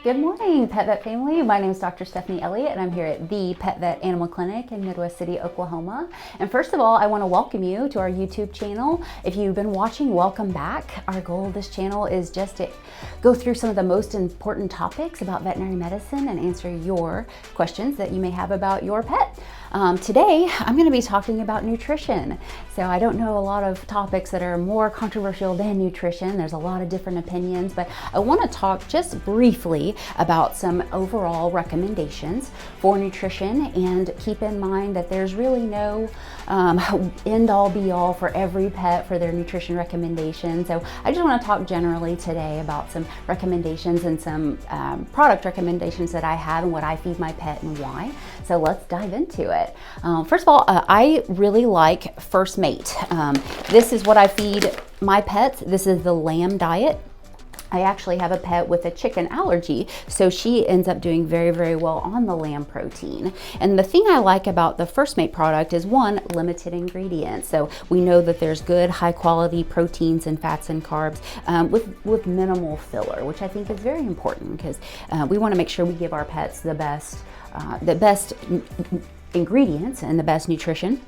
Good morning, Pet Vet family. My name is Dr. Stephanie Elliott, and I'm here at the Pet Vet Animal Clinic in Midwest City, Oklahoma. And first of all, I want to welcome you to our YouTube channel. If you've been watching, welcome back. Our goal of this channel is just to go through some of the most important topics about veterinary medicine and answer your questions that you may have about your pet. Today, I'm going to be talking about nutrition. So I don't know a lot of topics that are more controversial than nutrition. There's a lot of different opinions, but I want to talk just briefly about some overall recommendations for nutrition, and keep in mind that there's really no end-all be-all for every pet for their nutrition recommendations. So I just want to talk generally today about some recommendations and some product recommendations that I have and what I feed my pet and why. So let's dive into it. First of all, I really like First Mate. This is what I feed my pets. This is the lamb diet. I actually have a pet with a chicken allergy, so she ends up doing very, very well on the lamb protein. And the thing I like about the First Mate product is, one, limited ingredients. So we know that there's good, high quality proteins and fats and carbs with minimal filler, which I think is very important because we want to make sure we give our pets the best ingredients and the best nutrition.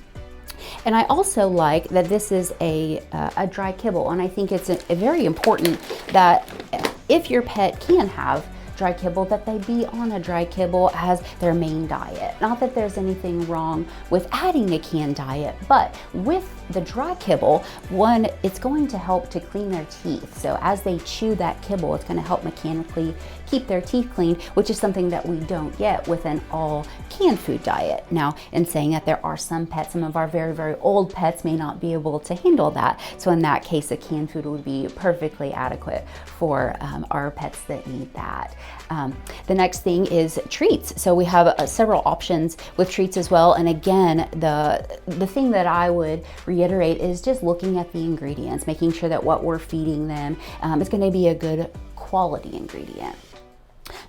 And I also like that this is a dry kibble, and I think it's very important that if your pet can have dry kibble, that they be on a dry kibble as their main diet. Not that there's anything wrong with adding a canned diet, but with the dry kibble, one, it's going to help to clean their teeth. So as they chew that kibble, it's going to help mechanically keep their teeth clean, which is something that we don't get with an all canned food diet. Now, in saying that, there are some pets, some of our very, very old pets may not be able to handle that. So in that case, a canned food would be perfectly adequate for our pets that need that. The next thing is treats. So we have several options with treats as well. And again, the thing that I would reiterate is just looking at the ingredients, making sure that what we're feeding them is going to be a good quality ingredient.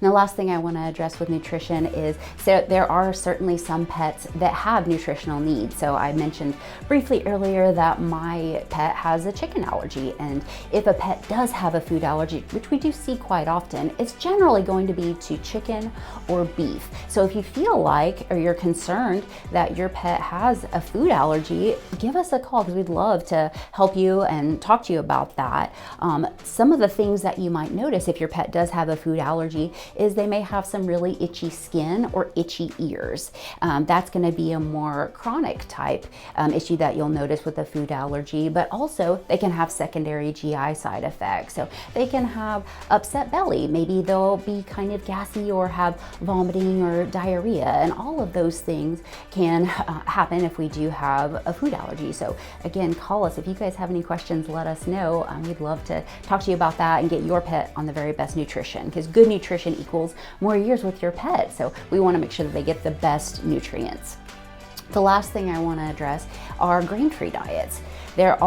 Now, last thing I want to address with nutrition is, so there are certainly some pets that have nutritional needs. So I mentioned briefly earlier that my pet has a chicken allergy, and if a pet does have a food allergy, which we do see quite often, it's generally going to be to chicken or beef. So if you feel like, or you're concerned that your pet has a food allergy, give us a call because we'd love to help you and talk to you about that. Some of the things that you might notice if your pet does have a food allergy is they may have some really itchy skin or itchy ears. That's going to be a more chronic type issue that you'll notice with a food allergy, but also they can have secondary GI side effects. So they can have upset belly. Maybe they'll be kind of gassy or have vomiting or diarrhea, and all of those things can happen if we do have a food allergy. So again, call us. If you guys have any questions, let us know. We'd love to talk to you about that and get your pet on the very best nutrition, because good nutrition equals more years with your pet. So we want to make sure that they get the best nutrients. The last thing I want to address are grain-free diets. There's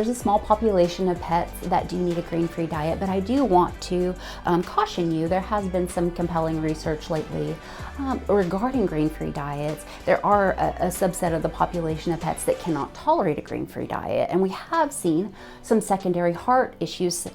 a small population of pets that do need a grain-free diet, but I do want to caution you. There has been some compelling research lately regarding grain-free diets. There are a subset of the population of pets that cannot tolerate a grain-free diet, and we have seen some secondary heart issues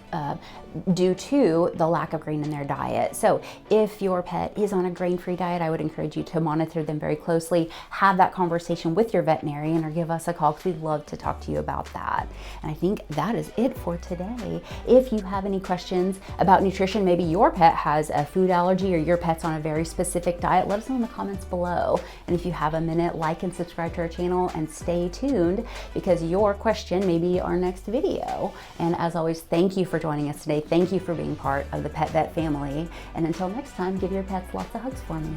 due to the lack of grain in their diet. So if your pet is on a grain-free diet, I would encourage you to monitor them very closely, have that conversation with your veterinarian, or give us a call because we'd love to talk to you about that. And I think that is it for today. If you have any questions about nutrition, maybe your pet has a food allergy or your pet's on a very specific diet, let us know in the comments below. And if you have a minute, like and subscribe to our channel and stay tuned, because your question may be our next video. And as always, thank you for joining us today. Thank you for being part of the Pet Vet family. And until next time, give your pets lots of hugs for me.